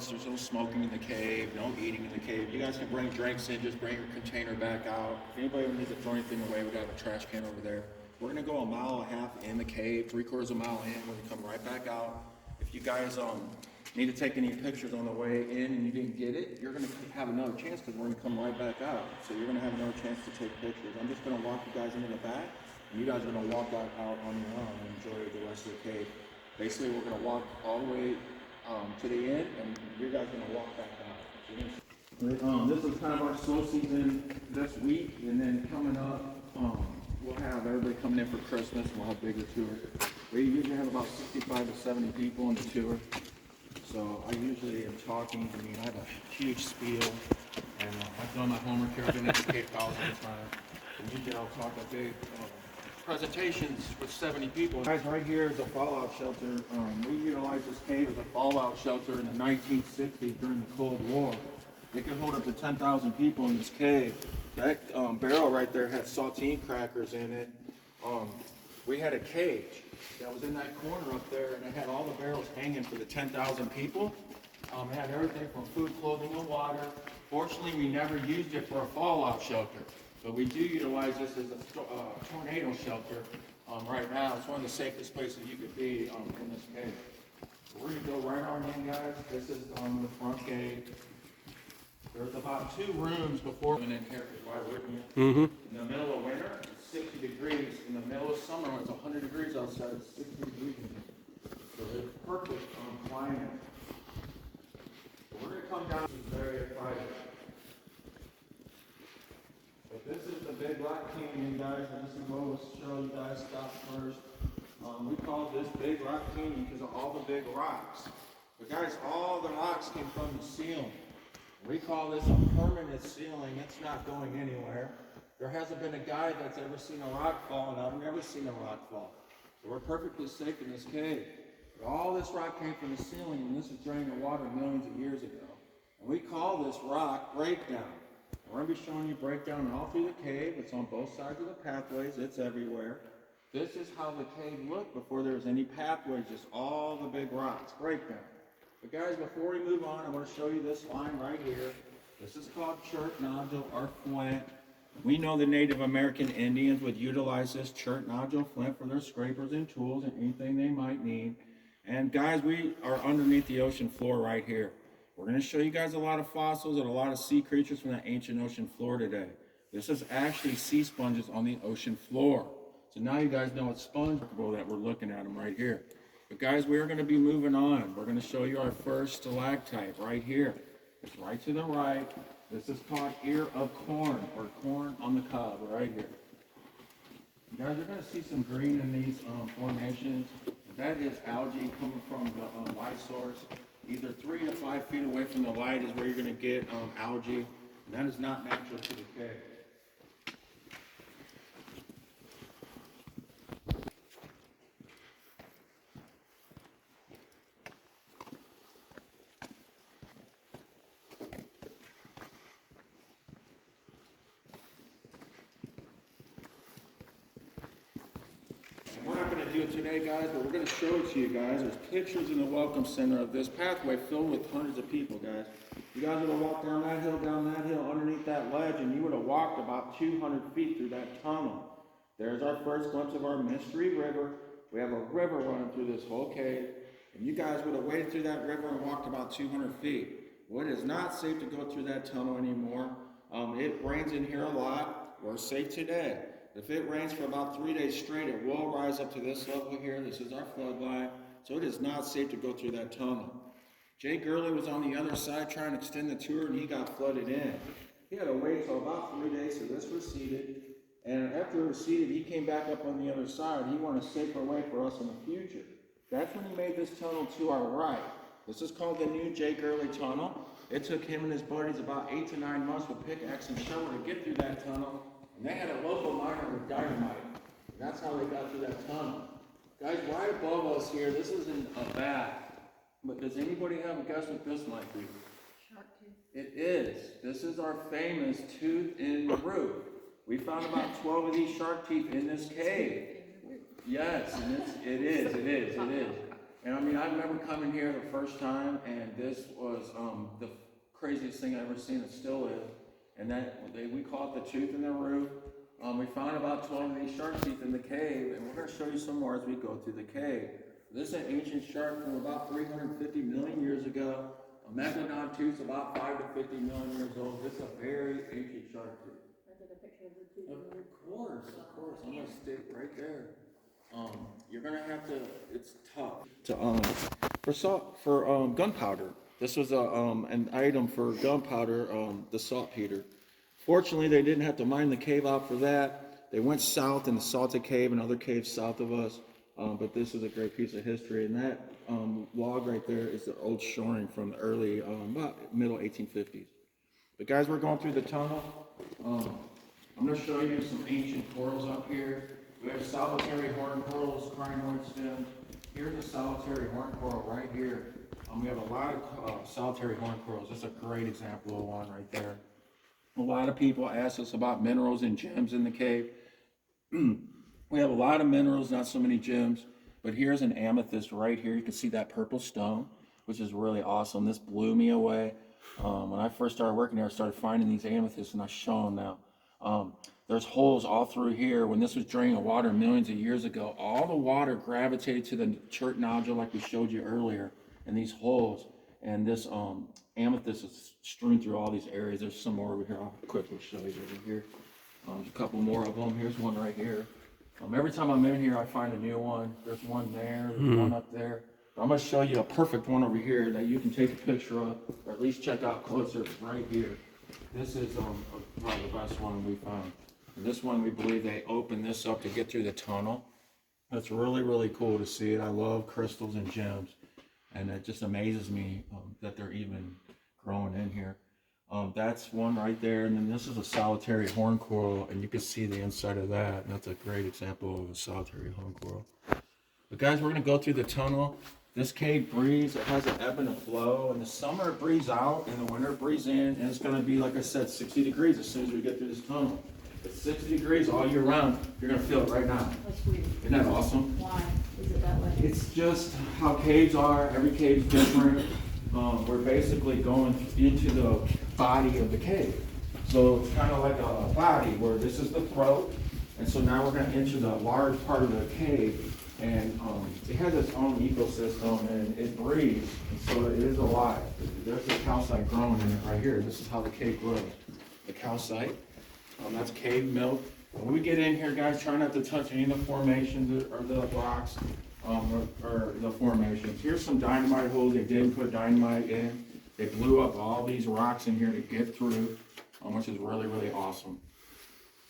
events. There's no smoking in the cave, no eating in the cave. You guys can bring drinks in, just bring your container back out. If anybody needs to throw anything away, we got a trash can over there. We're gonna go 1.5 miles in the cave, 3/4 mile in. We're gonna come right back out. If you guys need to take any pictures on the way in and you didn't get it, you're gonna have another chance because we're gonna come right back out. So you're gonna have another chance to take pictures. I'm just gonna walk you guys into the back, and you guys are gonna walk out on your own and enjoy the rest of the cave. Basically, we're gonna walk all the way to the end, and you guys are gonna walk back out. This is kind of our slow season this week, and then coming up, we'll have everybody coming in for Christmas, and we'll have bigger tours. We usually have about 65 to 70 people on the tour. So I usually am talking. I mean, I have a huge spiel, and I've done my homework here. I've been at the Cape thousands of times. And usually I'll talk a big presentations with 70 people. Guys, right here is a fallout shelter. We utilized this cave as a fallout shelter in the 1960s during the Cold War. It could hold up to 10,000 people in this cave. That barrel right there had saltine crackers in it. We had a cage that was in that corner up there, and it had all the barrels hanging for the 10,000 people. It had everything from food, clothing, and water. Fortunately, we never used it for a fallout shelter, but we do utilize this as a tornado shelter right now. It's one of the safest places you could be in this cave. So we're going to go right on in, guys. This is the front gate. There's about 2 rooms before we in here, why wouldn't you? In the middle of winter, it's 60 degrees. In the middle of summer, when it's 100 degrees outside, it's 60 degrees. So it's perfect climate. So we're going to come down to this area Friday. But this is the Big Rock Canyon, guys, and this is what we'll show you guys stop first. We call this Big Rock Canyon because of all the big rocks. But guys, all the rocks came from the ceiling. We call this a permanent ceiling. It's not going anywhere. There hasn't been a guy that's ever seen a rock fall, and I've never seen a rock fall. So we're perfectly safe in this cave. But all this rock came from the ceiling, and this is draining the water millions of years ago. And we call this rock breakdown. We're going to be showing you breakdown all through the cave. It's on both sides of the pathways. It's everywhere. This is how the cave looked before there was any pathways, just all the big rocks. Breakdown. But guys, before we move on, I want to show you this line right here. This is called chert nodule or flint. We know the Native American Indians would utilize this chert nodule flint for their scrapers and tools and anything they might need. And guys, we are underneath the ocean floor right here. We're going to show you guys a lot of fossils and a lot of sea creatures from the ancient ocean floor today. This is actually sea sponges on the ocean floor. So now you guys know it's sponge that we're looking at them right here. But guys, we're going to be moving on. We're going to show you our first stalactite right here. It's right to the right. This is called ear of corn, or corn on the cob, right here. Guys, you're going to see some green in these formations. That is algae coming from the light source. Either 3 to 5 feet away from the light is where you're going to get algae. And that is not natural to the cave. Do it today, guys, but we're going to show it to you guys. There's pictures in the welcome center of this pathway filled with hundreds of people, guys. You guys would have walked down that hill, underneath that ledge, and you would have walked about 200 feet through that tunnel. There's our first glimpse of our mystery river. We have a river running through this whole cave, and you guys would have waded through that river and walked about 200 feet. Well, it is not safe to go through that tunnel anymore. It rains in here a lot. We're safe today. If it rains for about 3 days straight, it will rise up to this level here. This is our flood line. So it is not safe to go through that tunnel. Jay Gurley was on the other side trying to extend the tour, and he got flooded in. He had to wait until about 3 days so this receded. And after it receded, he came back up on the other side. He wanted a safer way for us in the future. That's when he made this tunnel to our right. This is called the new Jay Gurley Tunnel. It took him and his buddies about 8 to 9 months with pickaxe and shovel to get through that tunnel. And they had a local miner with dynamite. And that's how they got through that tunnel. Guys, right above us here, this isn't a bat. But does anybody have a guess what this might be? Shark tooth. It is. This is our famous tooth in the roof. We found about 12 of these shark teeth in this cave. Yes, and it is. And I mean, I remember coming here the first time, and this was craziest thing I've ever seen. It still is. And we call it the tooth in the roof. We found about 12 of these shark teeth in the cave, and we're going to show you some more as we go through the cave. This is an ancient shark from about 350 million years ago. A megalodon tooth is about 5 to 50 million years old. This is a very ancient shark tooth. I took a picture of the tooth. Of course. I'm going to stick right there. You're going to have to, it's tough. For gunpowder. This was an item for gunpowder, the saltpeter. Fortunately, they didn't have to mine the cave out for that. They went south in the Salted Cave and other caves south of us. But this is a great piece of history. And that log right there is the old shoring from the early, about middle 1850s. But guys, we're going through the tunnel. I'm going to show you some ancient corals up here. We have solitary horn corals, crinoid stems. Here's a solitary horn coral right here. We have a lot of solitary horn corals. That's a great example of one right there. A lot of people ask us about minerals and gems in the cave. We have a lot of minerals, not so many gems. But here's an amethyst right here. You can see that purple stone, which is really awesome. This blew me away. When I first started working here, I started finding these amethysts, and I show them now. There's holes all through here. When this was draining water millions of years ago, all the water gravitated to the chert nodule like we showed you earlier in these holes. And this amethyst is strewn through all these areas. There's some more over here. I'll quickly show you over here. There's a couple more of them. Here's one right here. Every time I'm in here, I find a new one. There's one there. There's one up there. I'm going to show you a perfect one over here that you can take a picture of, or at least check out closer. It's right here. This is probably the best one we found. And this one, we believe they opened this up to get through the tunnel. That's really, really cool to see it. I love crystals and gems. And it just amazes me that they're even growing in here. That's one right there. And then this is a solitary horn coral, and you can see the inside of that. And that's a great example of a solitary horn coral. But guys, we're going to go through the tunnel. This cave breathes. It has an ebb and a flow. In the summer, it breathes out. In the winter, it breathes in. And it's going to be, like I said, 60 degrees as soon as we get through this tunnel. It's 60 degrees all year round. You're going to feel it right now. That's weird. Isn't that awesome? Why is it that way? It's just how caves are. Every cave's different. We're basically going into the body of the cave. So it's kind of like a body where this is the throat. And so now we're going to enter the large part of the cave. And it has its own ecosystem, and it breathes. And so it is alive. There's the calcite growing in it right here. This is how the cave grows. The calcite. That's cave milk. When we get in here, guys, try not to touch any of the formations or the rocks or the formations. Here's some dynamite holes. They didn't put dynamite in. They blew up all these rocks in here to get through, which is really, really awesome.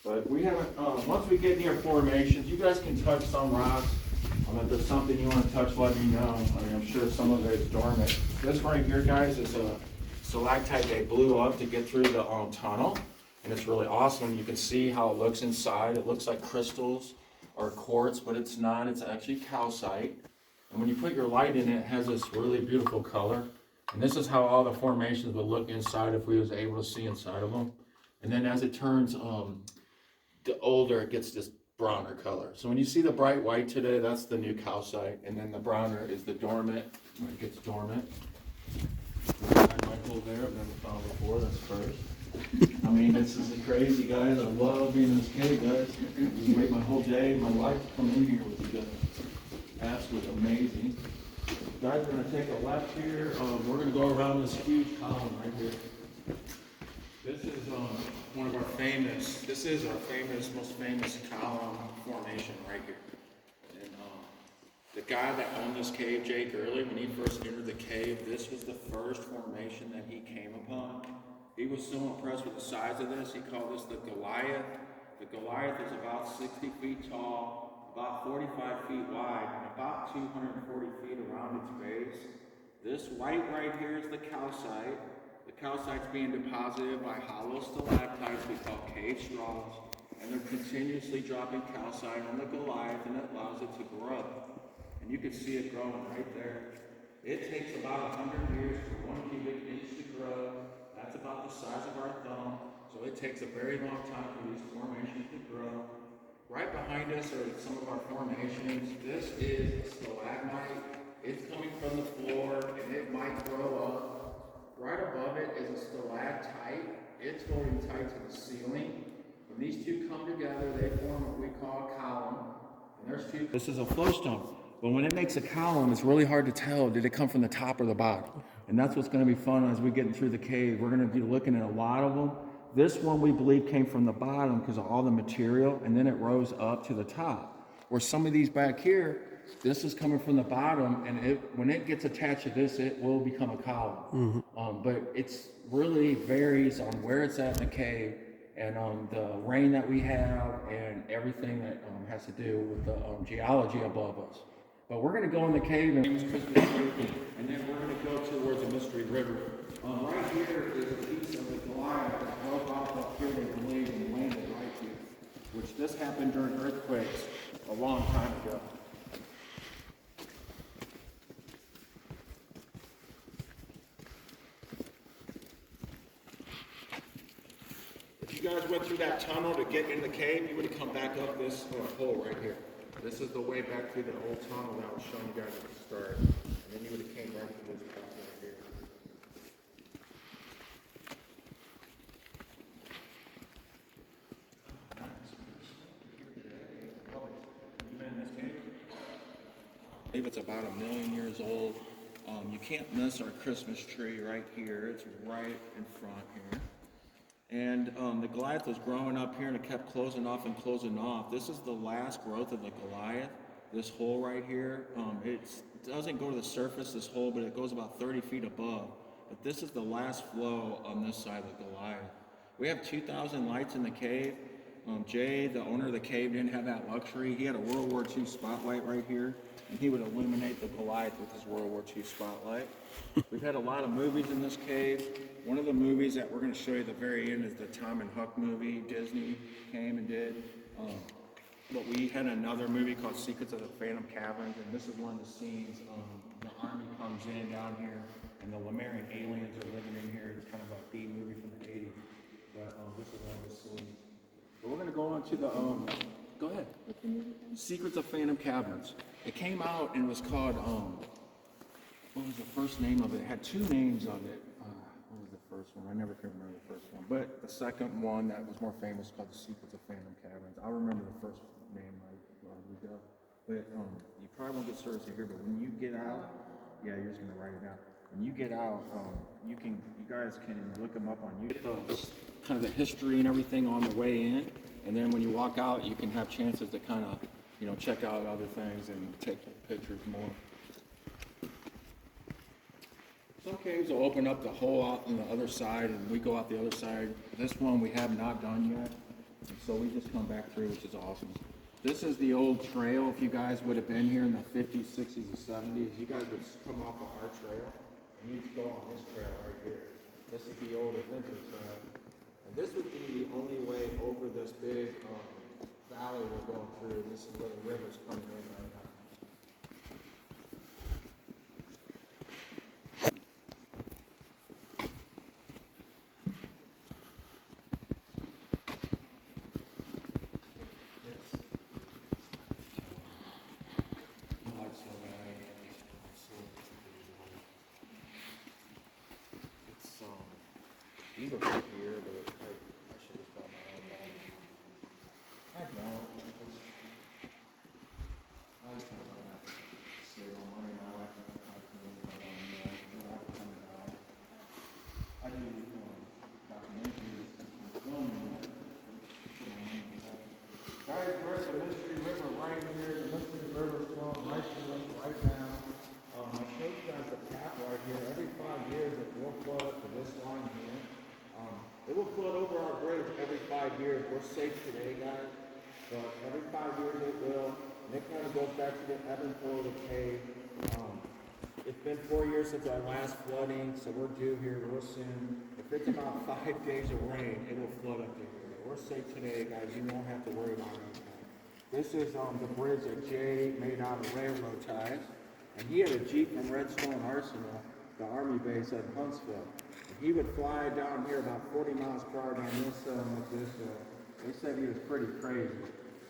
But we haven't, once we get near formations, you guys can touch some rocks. If there's something you want to touch, let me know. I mean, I'm sure some of it is dormant. This right here, guys, is a stalactite they blew up to get through the tunnel. And it's really awesome. You can see how it looks inside. It looks like crystals or quartz, but it's not. It's actually calcite. And when you put your light in it, it has this really beautiful color. And this is how all the formations would look inside if we was able to see inside of them. And then as it turns the older, it gets this browner color. So when you see the bright white today, that's the new calcite. And then the browner is the dormant, when it gets dormant. I might hold there, I've never found before, that's first. I mean, this is crazy, guys. I love being in this cave, guys. You make my whole day, my life to come in here with you guys. Absolutely amazing. Guys, we're going to take a left here. We're going to go around this huge column right here. This is one of our famous, most famous column formation right here. And the guy that owned this cave, Jake Early, when he first entered the cave, this was the first formation that he came upon. He was so impressed with the size of this, he called this the Goliath. The Goliath is about 60 feet tall, about 45 feet wide, and about 240 feet around its base. This white right here is the calcite. The calcite's being deposited by hollow stalactites we call cave straws, and they're continuously dropping calcite on the Goliath, and it allows it to grow. And you can see it growing right there. It takes about 100 years for 1 cubic inch to grow. That's about the size of our thumb, so it takes a very long time for these formations to grow. Right behind us are some of our formations. This is a stalagmite. It's coming from the floor, and it might grow up. Right above it is a When these two come together, they form what we call a column. And there's two. This is a flowstone. But when it makes a column, it's really hard to tell, did it come from the top or the bottom? And that's what's going to be fun as we get through the cave. We're going to be looking at a lot of them. This one we believe came from the bottom because of all the material, and then it rose up to the top. Where some of these back here, this is coming from the bottom, and when it gets attached to this, it will become a column. But it's really varies on where it's at in the cave, and the rain that we have, and everything that has to do with the geology above us. But we're going to go in the cave, and then we're going to go towards the Mystery River. Right here is a piece of the Goliath that broke off up here, they believe, and landed right here, which this happened during earthquakes a long time ago. If you guys went through that tunnel to get in the cave, you would have come back up this hole right here. This is the way back through the old tunnel that I was showing you guys at the start. And then you would have came right through this path right here. You been in this cave? I believe it's about 1 million years old. You can't miss our Christmas tree right here. It's right in front here. And the Goliath was growing up here and it kept closing off and closing off. This is the last growth of the Goliath, this hole right here. It doesn't go to the surface, this hole, but it goes about 30 feet above. But this is the last flow on this side of the Goliath. We have 2,000 lights in the cave. Jay, the owner of the cave, didn't have that luxury. He had a World War II spotlight right here, and he would illuminate the Goliath with his World War II spotlight. We've had a lot of movies in this cave. One of the movies that we're going to show you at the very end is the Tom and Huck movie. Disney came and did. But we had another movie called Secrets of the Phantom Caverns, and this is one of the scenes. The army comes in down here, and the Lemurian aliens are living in here. It's kind of a B movie from the 80s. But this is one of the scenes. But we're going to go on to the, go ahead. Secrets of Phantom Caverns. It came out and was called, what was the first name of it? It had two names of it. What was the first one? I never can remember the first one. But the second one that was more famous called The Secrets of Phantom Caverns. I'll remember the first name we go. But you probably won't get service here, but when you get out, yeah, you're just going to write it down. When you get out, you guys can look them up on YouTube. Kind of the history and everything on the way in, and then when you walk out, you can have chances to kind of, check out other things and take pictures more. Some caves will open up the hole out on the other side, and we go out the other side. This one we have not done yet, so we just come back through, which is awesome. This is the old trail. If you guys would have been here in the 50s, 60s, and 70s, you guys would come off of our trail, and you'd go on this trail right here. This is the old adventure trail. And this would be the only way over this big valley we're going through. This is where the river's coming in right now. These are from here, but I should have found my own bag. I know. I was kind of like, save on money now. I can move my own bag. I can come down. I do documentaries and filming. Guys, we're at the Mystery River right here. The Mystery River is flowing right through us right now. I showed you guys the path right here. Every 5 years it will flow up to this line here. It will flood over our bridge every 5 years. We're safe today, guys. But every 5 years it will. And it kind of goes back to the ebb and flow of the cave. It's been 4 years since our last flooding, so we're due here real soon. If it's about 5 days of rain, it will flood up to here. We're safe today, guys. You won't have to worry about it. This is the bridge that Jay made out of railroad ties. And he had a Jeep from Redstone Arsenal, the Army base at Huntsville. He would fly down here about 40 miles per hour down this like this. They said he was pretty crazy.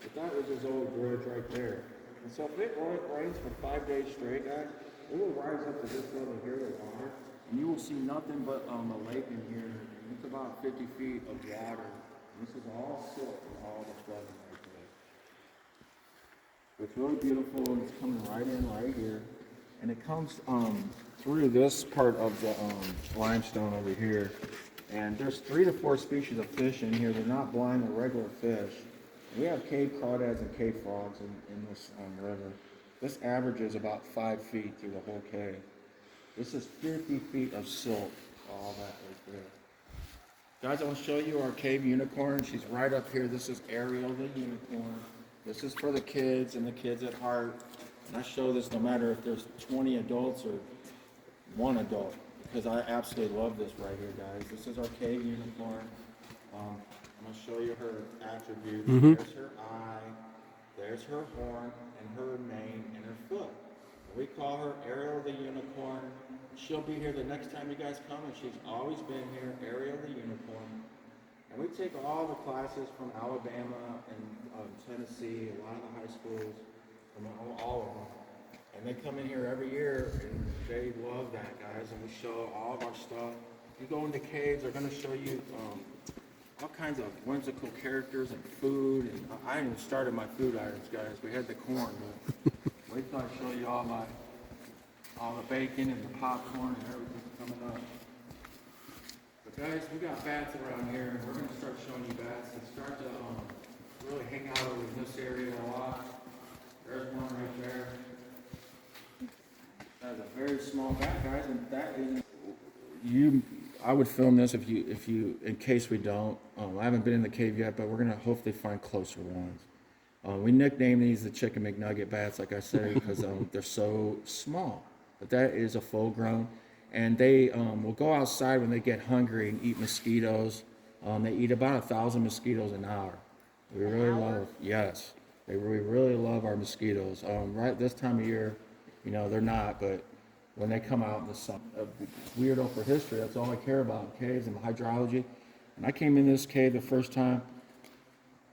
But that was his old bridge right there. And so if it rains for 5 days straight, guys, it will rise up to this level here, the water. And you will see nothing but a lake in here. It's about 50 feet of water. This is all silk and all this resin right there. It's really beautiful, and it's coming right in right here. And it comes through this part of the limestone over here. And there's 3 to 4 species of fish in here. They're not blind or regular fish. We have cave crawdads and cave frogs in this river. This averages about 5 feet through the whole cave. This is 50 feet of silt, all that right there. Guys, I want to show you our cave unicorn. She's right up here. This is Ariel the unicorn. This is for the kids and the kids at heart. And I show this no matter if there's 20 adults or 1 adult, because I absolutely love this right here, guys. This is our cave unicorn. I'm going to show you her attributes. There's her eye, there's her horn, and her mane, and her foot. We call her Ariel the unicorn. She'll be here the next time you guys come, and she's always been here, Ariel the unicorn. And we take all the classes from Alabama and Tennessee, a lot of the high schools, from all of them. And they come in here every year, and they love that, guys. And we show all of our stuff. You go into caves, they're going to show you all kinds of whimsical characters and food. And I even started my food items, guys. We had the corn, but wait till I show you all the bacon and the popcorn and everything coming up. But guys, we got bats around here, and we're going to start showing you bats. They start to really hang out over in this area a lot. There's one right there. That's a very small bat, guys, and that is I would film this if you, in case we don't. I haven't been in the cave yet, but we're gonna hopefully find closer ones. We nickname these the Chicken McNugget bats, like I said, because they're so small. But that is a full grown, and they will go outside when they get hungry and eat mosquitoes. They eat about 1,000 mosquitoes an hour. We really love, yes, we really love our mosquitoes. Right this time of year, you know, they're not, but when they come out in the sun, weirdo for history, that's all I care about, caves and hydrology. And I came in this cave the first time,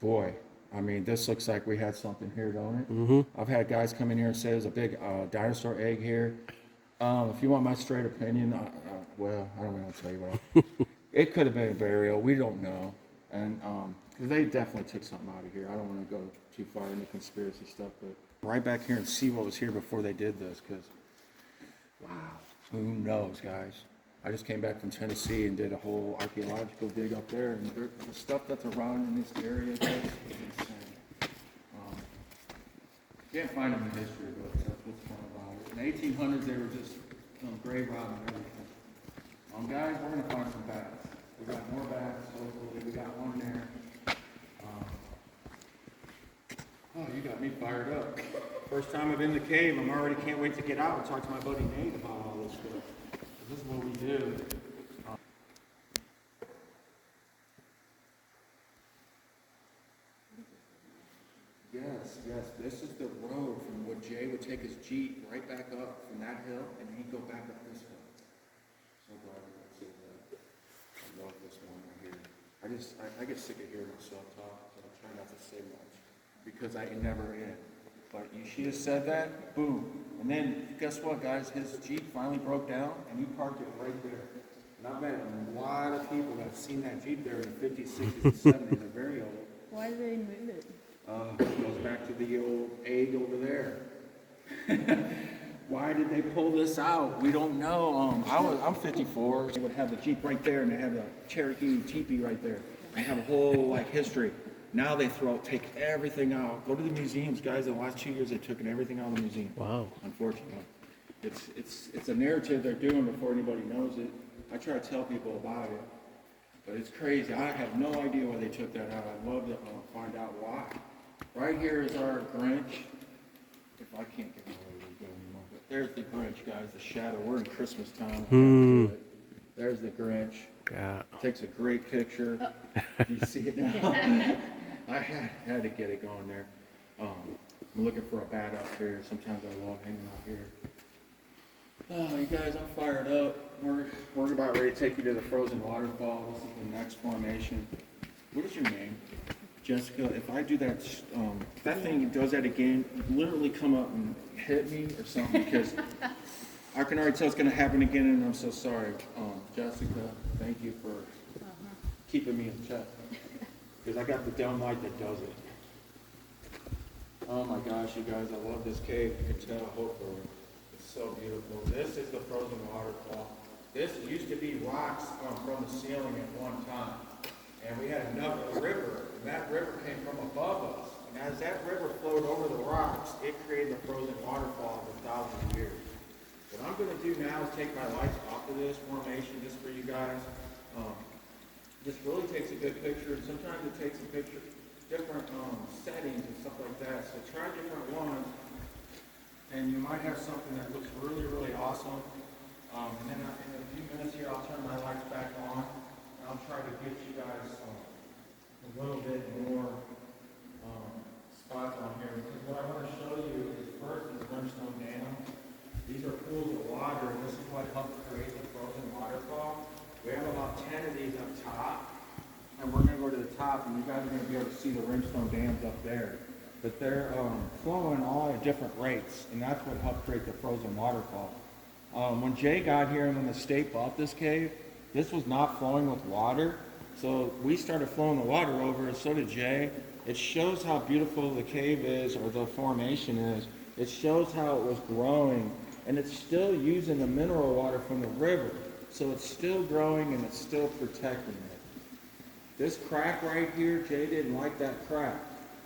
boy, I mean, this looks like we had something here, don't it? Mm-hmm. I've had guys come in here and say there's a big dinosaur egg here. If you want my straight opinion, well, I don't want to tell you what. It could have been a burial, we don't know. And because they definitely took something out of here. I don't want to go too far into conspiracy stuff, but right back here and see what was here before they did this, because wow, who knows, guys? I just came back from Tennessee and did a whole archaeological dig up there, and the stuff that's around in this area, guys, is insane. Can't find them in history, but that's what's fun about it. In the 1800s, they were just grave robbing everything. Guys, we're gonna find some bats. We got more bats. Hopefully, we got one there. Oh, you got me fired up. First time I've been in the cave, I'm already can't wait to get out and talk to my buddy Nate about all this stuff. This is what we do. Yes, this is the road from where Jay would take his Jeep right back up from that hill, and he'd go back up this hill. So glad we got to see that. I love this one right here. I get sick of hearing myself talk, so I try not to say much, because I never end. But she just said that, boom. And then, guess what, guys? His Jeep finally broke down, and he parked it right there. And I bet a lot of people that have seen that Jeep there in the 50s, 60s, and 70s are very old. Why did they move it? It goes back to the old egg over there. Why did they pull this out? We don't know. I'm 54. They would have the Jeep right there, and they have the Cherokee Jeepy right there. They have a whole history. Now they take everything out. Go to the museums, guys. In the last 2 years, they've taken everything out of the museum. Wow. Unfortunately, it's a narrative they're doing before anybody knows it. I try to tell people about it, but it's crazy. I have no idea why they took that out. I'd love to find out why. Right here is our Grinch. If I can't get my way to go anymore, but there's the Grinch, guys. The shadow. We're in Christmas time. There's the Grinch. Yeah. Takes a great picture. You see it now? I had to get it going there. I'm looking for a bat out here. Sometimes I love hanging out here. Oh, you guys, I'm fired up. We're about ready to take you to the frozen waterfall. This is the next formation. What is your name? Jessica. If I do that, if that thing does that again, literally come up and hit me or something, because I can already tell it's going to happen again, and I'm so sorry. Jessica, thank you for keeping me in check. because I got the down light that does it. Oh my gosh, you guys, I love this cave. You can tell, hopefully. It's so beautiful. This is the frozen waterfall. This used to be rocks from the ceiling at one time. And we had a river, and that river came from above us. And as that river flowed over the rocks, it created the frozen waterfall for thousands of years. What I'm going to do now is take my lights off of this formation just for you guys. This really takes a good picture, and sometimes it takes a picture, different settings and stuff like that. So try different ones, and you might have something that looks really, really awesome. And then in a few minutes here, I'll turn my lights back on, and I'll try to get you guys a little bit more spots on here. Because what I want to show you is first is Brimstone Dam. These are pools of water, and this is what helped create the frozen waterfall. We have about 10 of these up top, and we're going to go to the top, and you guys are going to be able to see the Brimstone Dams up there. But they're flowing all at different rates, and that's what helped create the frozen waterfall. When Jay got here and when the state bought this cave, this was not flowing with water, so we started flowing the water over, and so did Jay. It shows how beautiful the cave is, or the formation is. It shows how it was growing, and it's still using the mineral water from the river. So it's still growing and it's still protecting it. This crack right here, Jay didn't like that crack.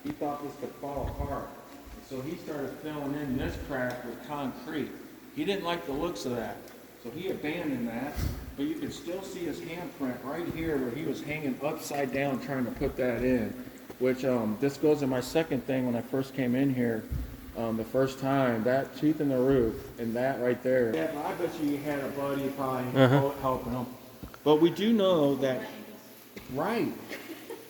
He thought this could fall apart. And so he started filling in this crack with concrete. He didn't like the looks of that. So he abandoned that. But you can still see his handprint right here where he was hanging upside down trying to put that in. Which this goes in my second thing when I first came in here. The first time, that tooth in the roof and that right there. Yeah, I bet you had a buddy probably helping him. But we do know that, right,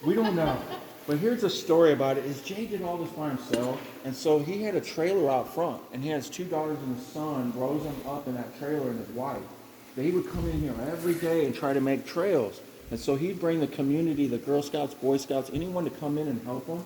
we don't know. But here's a story about it, is Jay did all this by himself, and so he had a trailer out front, and he has 2 daughters and a son, rose them up in that trailer and his wife. They would come in here every day and try to make trails. And so he'd bring the community, the Girl Scouts, Boy Scouts, anyone to come in and help him.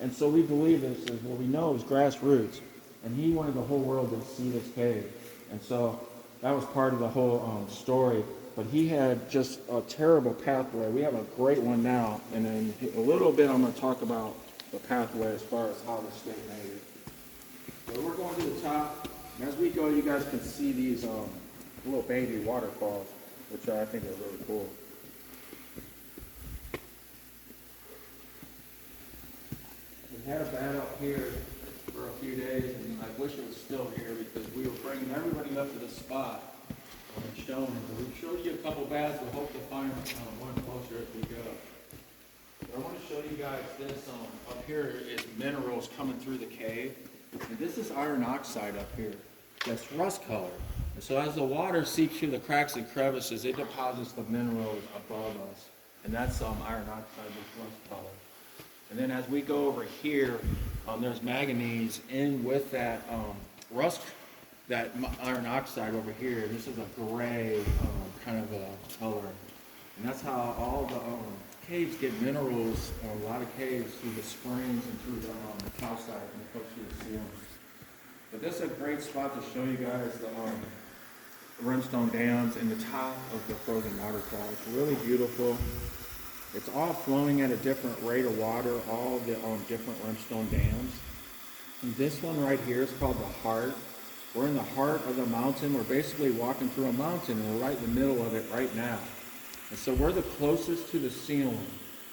And so we believe this is what we know is grassroots. And he wanted the whole world to see this cave. And so that was part of the whole story. But he had just a terrible pathway. We have a great one now. And then a little bit I'm going to talk about the pathway as far as how the state made it. So we're going to the top. And as we go, you guys can see these little baby waterfalls, which I think are really cool. We had a bat up here for a few days, and I wish it was still here because we were bringing everybody up to the spot and showing them. But we showed you a couple bats. We hope to find one closer as we go. But I want to show you guys this. Up here is minerals coming through the cave. And this is iron oxide up here. That's rust color. And so as the water seeps through the cracks and crevices, it deposits the minerals above us. And that's iron oxide with rust color. And then as we go over here, there's manganese in with that rust, that iron oxide over here. This is a gray kind of a color. And that's how all the caves get minerals, a lot of caves through the springs and through the calcite and it goes through the ceilings. But this is a great spot to show you guys the Brimstone Dams and the top of the frozen waterfall. It's really beautiful. It's all flowing at a different rate of water, all the different limestone dams. And this one right here is called the Heart. We're in the heart of the mountain. We're basically walking through a mountain, and we're right in the middle of it right now. And so we're the closest to the ceiling,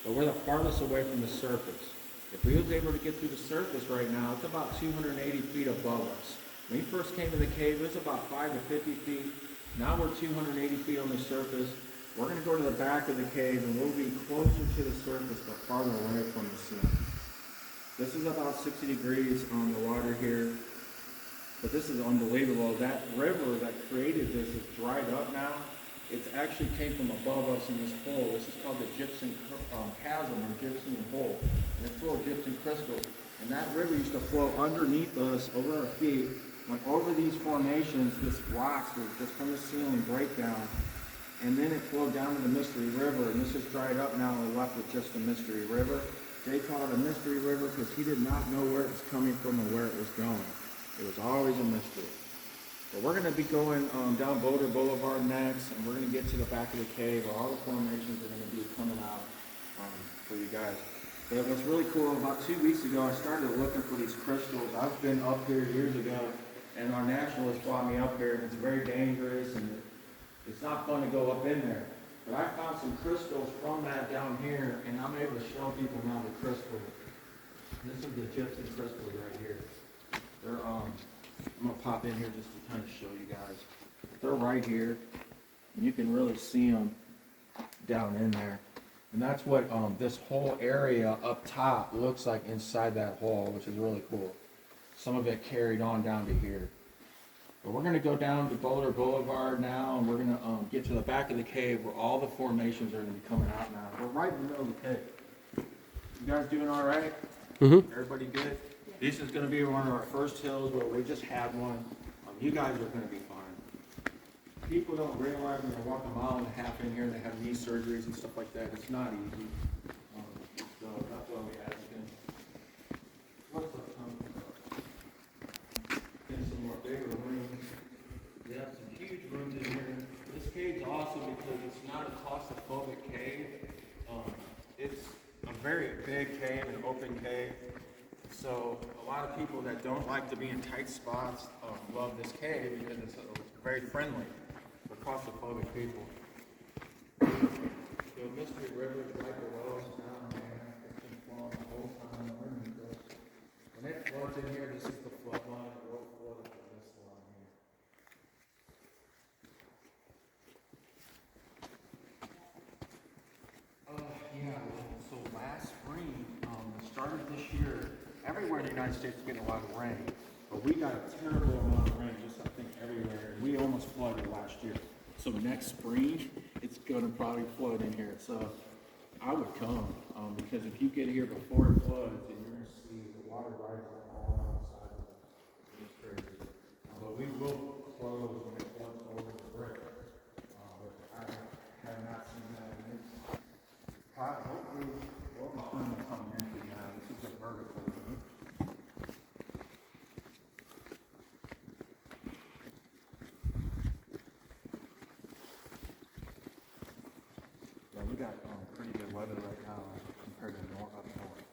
but we're the farthest away from the surface. If we was able to get through the surface right now, it's about 280 feet above us. When we first came to the cave, it was about 5 to 50 feet. Now we're 280 feet on the surface. We're going to go to the back of the cave, and we'll be closer to the surface, but farther away from the ceiling. This is about 60 degrees on the water here, but this is unbelievable. That river that created this is dried up now. It actually came from above us in this hole. This is called the gypsum chasm or gypsum hole, and it's full of gypsum crystals. And that river used to flow underneath us, over our feet, went over these formations. This rocks would just from the ceiling break down. And then it flowed down to the Mystery River, and this is dried up now and we're left with just the Mystery River. They called it a Mystery River because he did not know where it was coming from or where it was going. It was always a mystery. But we're going to be going down Boulder Boulevard next, and we're going to get to the back of the cave where all the formations are going to be coming out. for you guys. But what's really cool, about 2 weeks ago, I started looking for these crystals. I've been up here years ago, and our naturalist brought me up here, and it's very dangerous, and it's not fun to go up in there. But I found some crystals from that down here, and I'm able to show people now the crystals. This is the gypsum crystals right here. They're, I'm gonna pop in here just to kind of show you guys. They're right here, and you can really see them down in there. And that's what this whole area up top looks like inside that hole, which is really cool. Some of it carried on down to here. But we're gonna go down to Boulder Boulevard now, and we're gonna get to the back of the cave where all the formations are gonna be coming out now. We're right in the middle of the cave. You guys doing all right? Mm-hmm. Everybody good? This is gonna be one of our first hills where we just had one. You guys are gonna be fine. People don't realize when they walk a mile and a half in here and they have knee surgeries and stuff like that. It's not easy. So that's why we asked him. What's up, Tom? In some more bigger rooms. We have some huge rooms in here. This cave's awesome because it's not a claustrophobic cave. It's a very big cave, an open cave. So a lot of people that don't like to be in tight spots love this cave because it's very friendly for claustrophobic people. The Mystery River is right below us now, man. It's been flowing the whole time. When it floods in here, this is the flood line. It will flood up to this line here. Yeah, so last spring, it started this year, everywhere in the United States is getting a lot of rain, but we got a terrible amount of rain, just I think everywhere, and we almost flooded last year. So next spring, it's gonna probably flood in here, so I would come, because if you get here before it floods, then you're gonna see the water rising all outside of it. It's crazy. But we will close when it floods over the brick, but I have not seen that. Hopefully, we'll find it coming in now. This is a vertical. Yeah, we got pretty good weather right now compared to up north.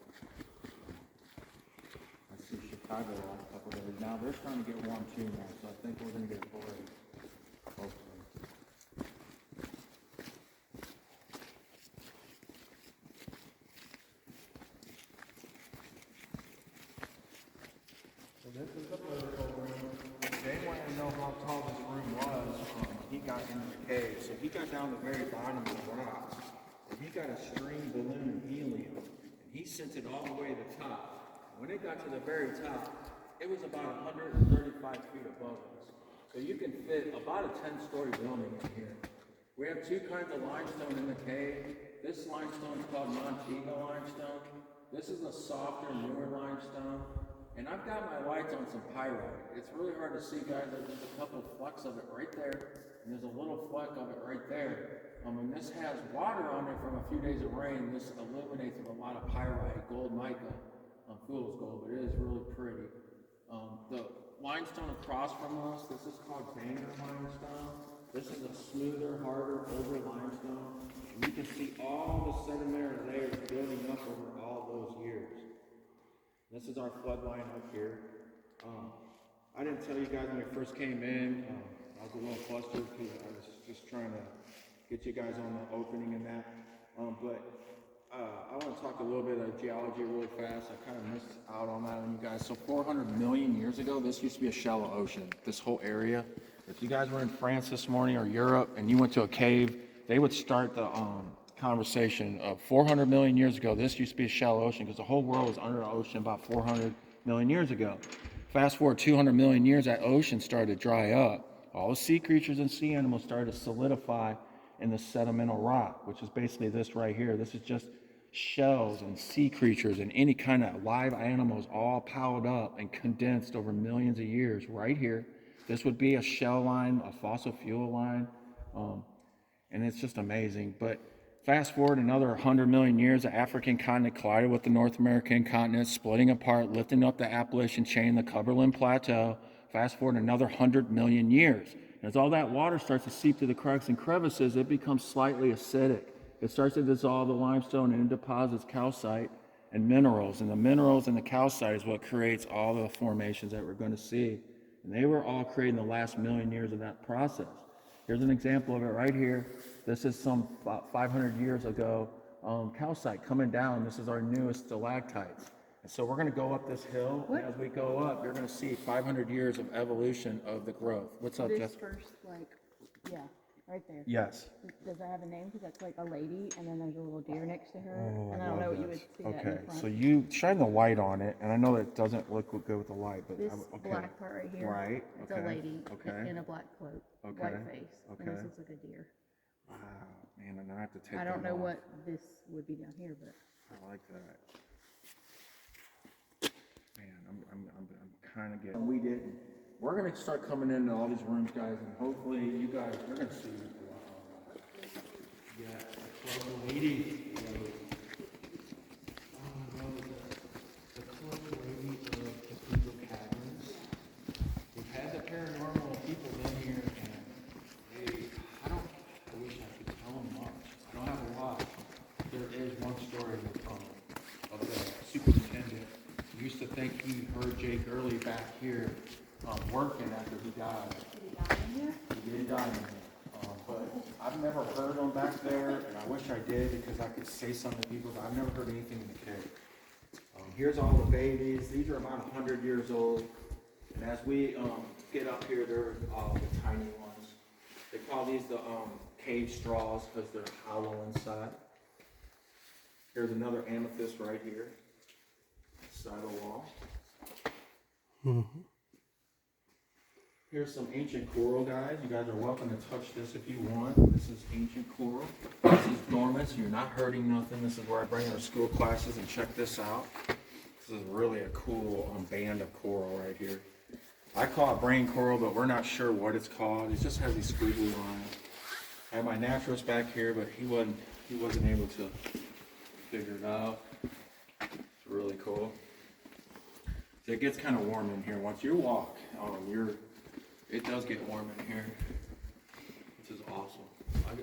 I see Chicago the last couple of days. Now they're starting to get warm too now, so I think we're going to get forward. Hopefully. This is the vertical room. They wanted to know how tall this room was. He got into the cave. So he got down the very bottom of the rock. And he got a string balloon of helium. And he sent it all the way to the top. When it got to the very top, it was about 135 feet above us. So you can fit about a 10-story building in here. We have two kinds of limestone in the cave. This limestone is called Montego limestone. This is a softer, newer limestone. And I've got my lights on some pyrite. It's really hard to see, guys. There's a couple flecks of it right there, and there's a little fleck of it right there. And this has water on it from a few days of rain. This illuminates with a lot of pyrite, gold mica, fool's gold, but it is really pretty. The limestone across from us, this is called Kennamer limestone. This is a smoother, harder, older limestone. And you can see all the sedimentary layers building up over all those years. This is our flood line up here. I didn't tell you guys when we first came in. I was a little flustered because I was just trying to get you guys on the opening and that. But I want to talk a little bit of geology really fast. I kind of missed out on that on you guys. So 400 million years ago, this used to be a shallow ocean, this whole area. If you guys were in France this morning or Europe and you went to a cave, they would start the conversation of 400 million years ago. This used to be a shallow ocean because the whole world was under the ocean about 400 million years ago. Fast forward 200 million years, that ocean started to dry up. All the sea creatures and sea animals started to solidify in the sedimental rock, which is basically this right here. This is just shells and sea creatures and any kind of live animals all piled up and condensed over millions of years right here. This would be a shell line, a fossil fuel line, and it's just amazing. But fast forward another 100 million years, the African continent collided with the North American continent, splitting apart, lifting up the Appalachian chain, the Cumberland Plateau. Fast forward another 100 million years. As all that water starts to seep through the cracks and crevices, it becomes slightly acidic. It starts to dissolve the limestone and it deposits calcite and minerals. And the minerals and the calcite is what creates all the formations that we're going to see. And they were all created in the last million years of that process. Here's an example of it right here. This is some about 500 years ago, calcite coming down. This is our newest stalactites. And so we're going to go up this hill, and as we go up, you're going to see 500 years of evolution of the growth. What's up, This Jess? first, like, yeah, right there. Yes. Does that have a name? Because that's like a lady, and then there's a little deer next to her. Oh, and I I don't know love what you would this. see that in Okay, the front. so you shine the light on it, and I know that it doesn't look good with the light, but This okay. black part right here. Right, It's okay, a lady okay. in a black cloak, Okay, white face, and okay. this looks like a deer. Wow, man, and I have to take I don't that know off. what this would be down here, but I like that. Man, I'm kind of getting. We didn't. We're gonna start coming into all these rooms, guys, and hopefully you guys are gonna see. Yeah, the club lady. The club lady of Cathedral Caverns. We've had the paranormal people in here, and they. I wish I could tell them much. I don't have a lot. There is one story of the superintendent. He used to think he heard Jake Early back here working after he died. did he die in here? He did die in here. But I've never heard him back there, and I wish I did because I could say something to people, but I've never heard anything in the cave. Here's all the babies. These are about 100 years old. And as we get up here, they're the tiny ones. They call these the cave straws because they're hollow inside. Here's another amethyst right here, side of the wall. Here's some ancient coral, guys. You guys are welcome to touch this if you want. This is ancient coral. This is dormant, so you're not hurting nothing. This is where I bring our school classes and check this out. This is really a cool band of coral right here. I call it brain coral, but we're not sure what it's called. It just has these squiggly lines. I have my naturalist back here, but he wasn't able to figure it out. It's really cool. So it gets kind of warm in here. Once you walk, it does get warm in here, which is awesome.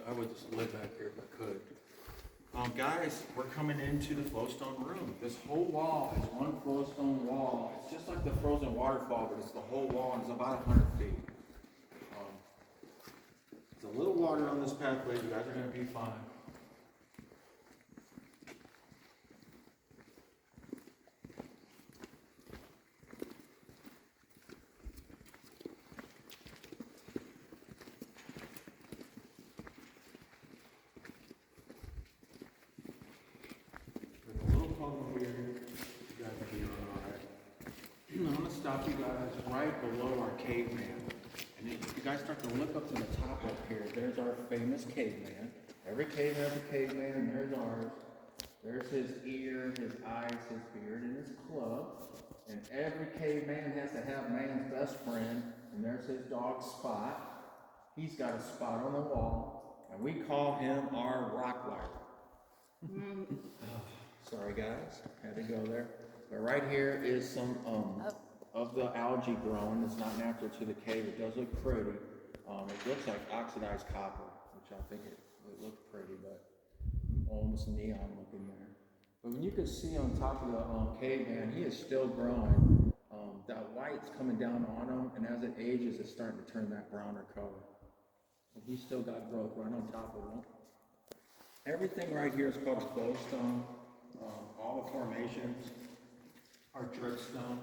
I would just live back here if I could. Guys, we're coming into the flowstone room. This whole wall is one flowstone wall. It's just like the frozen waterfall, but it's the whole wall, and it's about 100 feet. There's a little water on this pathway. You guys are going to be fine. I'm going to stop you guys right below our caveman. And if you guys start to look up to the top up here, there's our famous caveman. Every cave has a caveman. There's ours. There's his ear, his eyes, his beard, and his club. And every caveman has to have man's best friend. And there's his dog Spot. He's got a spot on the wall. And we call him our Rottweiler. Sorry guys, had to go there. But right here is some of the algae growing. It's not natural to the cave. It does look pretty. It looks like oxidized copper, which I think it looks pretty, but almost neon looking there. But when you can see on top of the caveman, he is still growing. That white's coming down on him, and as it ages, it's starting to turn that browner color. So he's still got growth right on top of him. Everything right here is called a flowstone. All the formations are dripstone.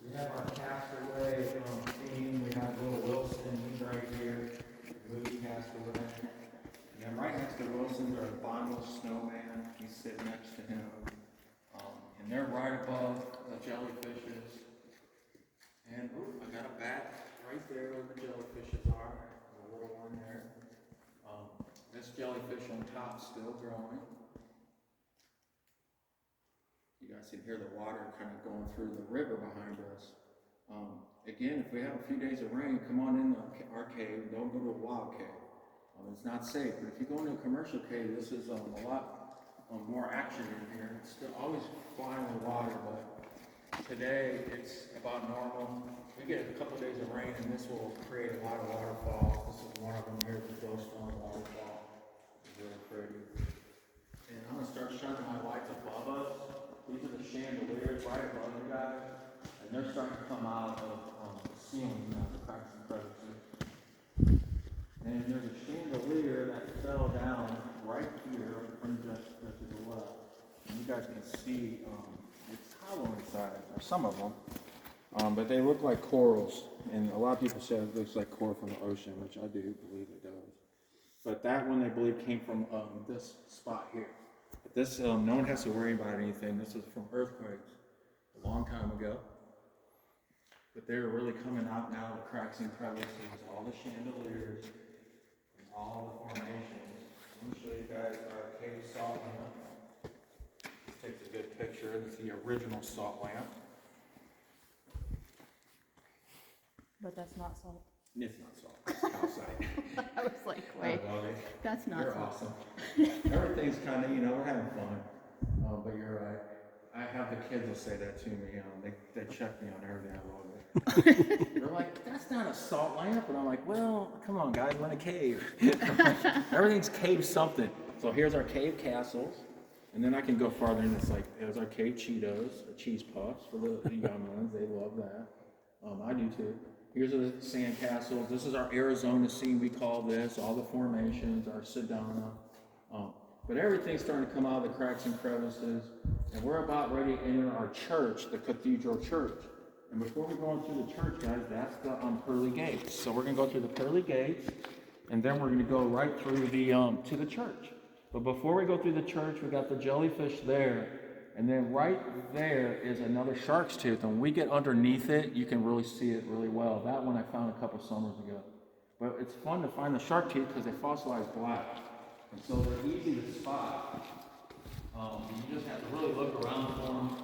We have our castaway theme. We have little Wilson. He's right here. Movie castaway. And then right next to Wilson, there's a bondless snowman. He's sitting next to him. And they're right above the jellyfishes. And I got a bat right there where the jellyfishes are. A little one there. This jellyfish on top still growing. You guys can hear the water kind of going through the river behind us. Again, if we have a few days of rain, come on in our cave. Don't go to a wild cave. It's not safe. But if you go into a commercial cave, this is a lot more action in here. It's still always flying with water, but today it's about normal. we get a couple days of rain and this will create a lot of waterfalls. This is one of them here, the Glowstone waterfall. It's really pretty. And I'm gonna start shining my lights above us. These are the chandeliers right above you guys. And they're starting to come out of the ceiling now, the cracks and crevices. And there's a chandelier that fell down right here, from just to the left. And you guys can see it's hollow inside, or some of them. But they look like corals, and a lot of people say it looks like coral from the ocean, which I do believe it does. But that one they believe came from this spot here. But this, no one has to worry about anything. This is from earthquakes a long time ago. But they're really coming out now, the cracks and crevices, all the chandeliers, and all the formations. Let me show you guys our cave salt lamp. This takes a good picture. This is the original salt lamp. But that's not salt. It's not salt, it's calcite. I was like, wait, I love it. that's not You're salt. awesome. Everything's kind of, we're having fun. But you're right. I have the kids will say that to me. They check me on everything. I love it. They're like, that's not a salt lamp. And I'm like, well, come on, guys, we're in a cave. Everything's cave something. So here's our cave castles. And then I can go farther and it's like, there's our cave Cheetos, or cheese puffs for the young ones. They love that. I do too. Here's the sand castles. This is our Arizona scene, we call this. All the formations, our Sedona. But everything's starting to come out of the cracks and crevices. And we're about ready to enter our church, the Cathedral Church. And before we go into the church, guys, that's the pearly gates. So we're going to go through the pearly gates, and then we're going to go right through the to the church. But before we go through the church, we got the jellyfish there. And then right there is another shark's tooth. And when we get underneath it, you can really see it really well. That one I found a couple summers ago. But it's fun to find the shark teeth because they fossilize black. And so they're easy to spot. You just have to really look around for them.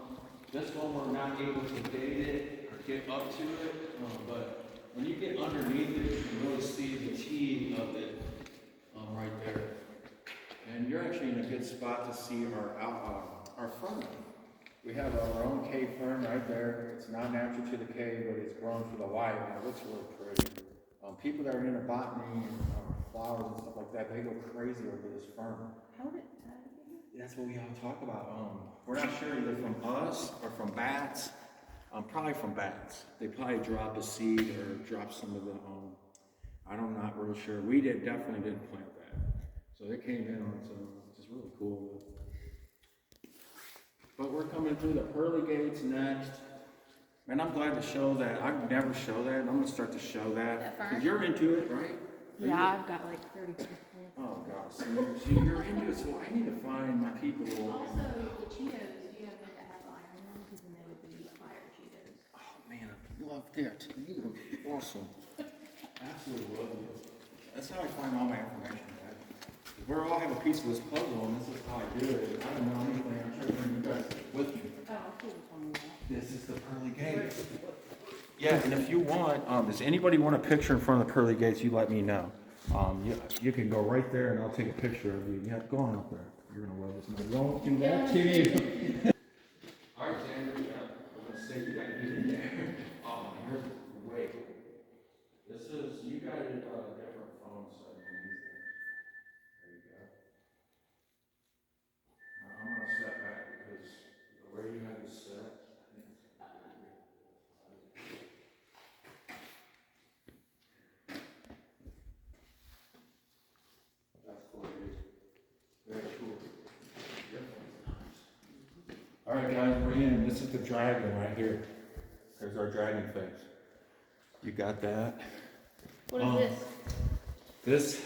This one we're not able to date it or get up to it. But when you get underneath it, you can really see the teeth of it right there. And you're actually in a good spot to see our fern. We have our own cave fern right there. It's not natural to the cave, but it's grown for the light, and it looks really pretty. People that are into botany and flowers and stuff like that, they go crazy over this fern. How did That's what we all talk about. We're not sure either from us or from bats. Probably from bats. They probably drop a seed or drop some of the. I'm not real sure. We definitely didn't plant that. So it came in on some, which is really cool. But we're coming through the pearly gates next. And I'm glad to show that. I've never show that. I'm going to start to show that. Because you're into it, right? Yeah, I've got like 30 people. Oh, gosh. See, you're into it, so I need to find my people. Also, the Cheetos, do you have them that have iron in them? Because then they would be fire Cheetos. Oh, man, I love that. You are awesome. Absolutely love it. That's how I find all my information, guys. We all have a piece of this puzzle, and this is how I do it. I don't know anything. I'm trying to bring you guys with me. Oh, I'll see which one we want. This is the pearly gates. Yeah, and if you want, does anybody want a picture in front of the pearly gates? You let me know. You can go right there, and I'll take a picture of you. Yeah, go on up there. You're gonna love this. No, don't do that to me. All right, Xander. I'm gonna say you gotta get in there. Here's the way. This is you got a different phone set than these things. There you go. Now, I'm gonna step back because the way you have it set. All right, guys, we're in. This is the dragon right here. There's our dragon face. You got that? What is this?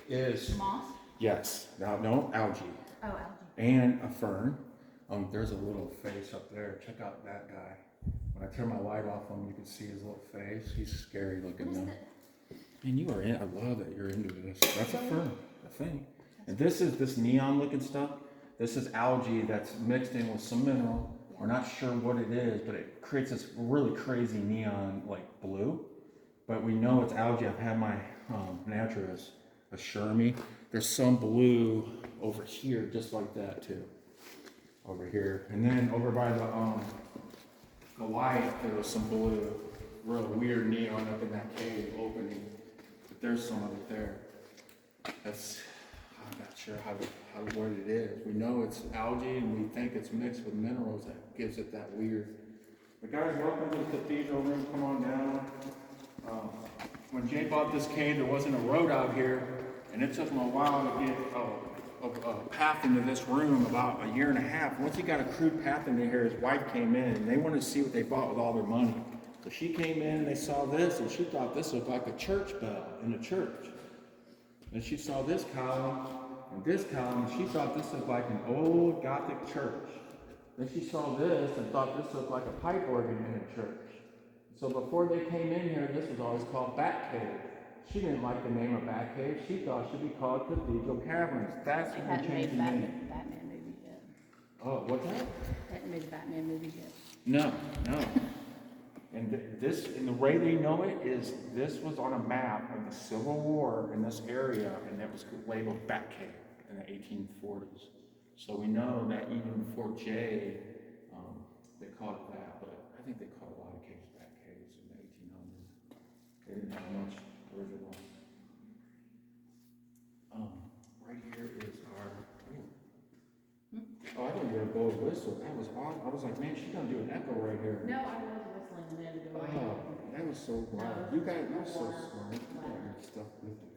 This is Moss? yes. Now, no algae Oh, algae. and a fern. There's a little face up there. Check out that guy. When I turn my light off on him, you can see his little face. He's scary looking though. And you are in. I love that you're into this. That's a fern, I think. And this is this neon looking stuff. This is algae that's mixed in with some mineral. We're not sure what it is, but it creates this really crazy neon like blue. But we know it's algae. I've had my naturalist assure me there's some blue over here, just like that too. Over here, and then over by the white, there was some blue real weird neon up in that cave opening, but there's some of it there. That's, I'm not sure what it is. We know it's algae and we think it's mixed with minerals that gives it that weird. But guys, welcome to the cathedral room, come on down. When Jay bought this cave, there wasn't a road out here, and it took him a while to get a path into this room, about a year and a half. Once he got a crude path into here, his wife came in, and they wanted to see what they bought with all their money. So she came in, and they saw this, and she thought this looked like a church bell in a church. And she saw this column, and this column, and she thought this looked like an old Gothic church. Then she saw this, and thought this looked like a pipe organ in a church. So before they came in here, this was always called Bat Cave. She didn't like the name of Bat Cave. She thought it should be called Cathedral Caverns. That's when we changed the name. Batman movie yet. Oh, what's that? Hadn't made the Batman movie yet. No. And this, and the way they know it is this was on a map of the Civil War in this area, and it was labeled Bat Cave in the 1840s. So we know that even before Jay, they called it that, but I think they called a lot of caves Bat Caves in the 1800s. They didn't have much original. Right here is our, oh, I didn't get a gold whistle. That was awesome. I was like, man, she's gonna do an echo right here. No, I was whistling and then to go away. Oh, that was so wild. You guys, you're so smart. You got your stuff with you.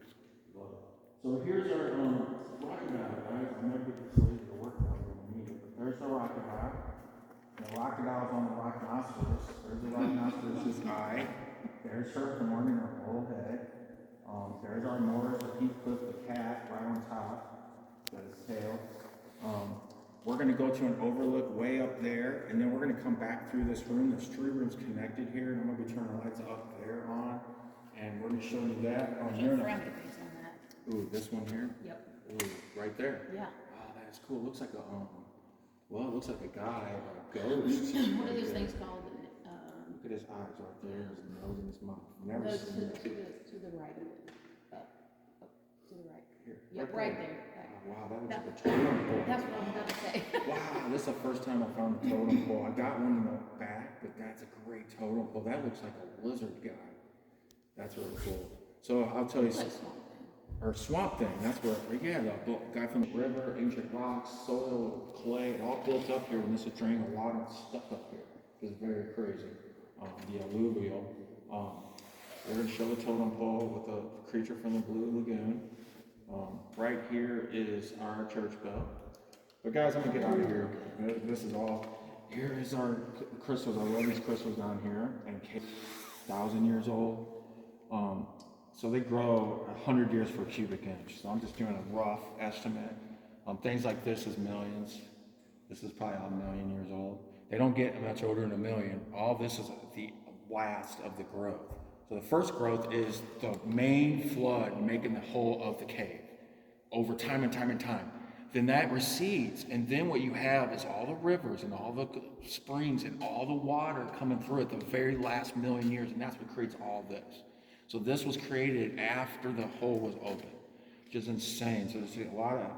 Love it. So here's our crocodile, guys. I'm gonna get this lady to work on it when we need it. But there's the crocodile. The crocodile's on the rhinoceros. There's the rhinoceros' eye. There's her horn and her whole head. There's our Norris or Heathcliff the cat right on top. Got his tail. We're going to go to an overlook way up there, and then we're going to come back through this room. There's 3 rooms connected here, and I'm going to be turning the lights up there on, and we're going to show you that. Here. Ooh, this one here? Yep. Ooh, right there. Yeah. Wow, that's cool. It looks like a well, it looks like a guy or a ghost. What are those things called? Look at his eyes right there, his nose and his mouth. Never No, seen that. to the right of it. Up to the right. Here. Yep, right there. Wow, that looks like a totem pole. That's what I was about to say. Wow, this is the first time I found a totem pole. I got one in the back, but that's a great totem pole. That looks like a lizard guy. That's really cool. So I'll tell you, Like Swamp Thing. or Swamp Thing, that's where, yeah, the guy from the river, ancient rocks, soil, clay, it all built up here, and this is draining a lot of stuff up here. It's very crazy. The alluvial. We're going to show the totem pole with the creature from the Blue Lagoon. Right here is our church bell. But guys, I'm going to get out of here. This is all. Here is our crystals. I love these crystals down here. And 1,000 years old. So they grow 100 years for a cubic inch. So I'm just doing a rough estimate. Things like this is millions. This is probably 1,000,000 years old. They don't get much older than 1,000,000. All this is the last of the growth. So the first growth is the main flood making the whole of the cave over time and time and time. Then that recedes, and then what you have is all the rivers and all the springs and all the water coming through at the very last 1,000,000 years, and that's what creates all this. So this was created after the hole was open, which is insane. So there's a lot of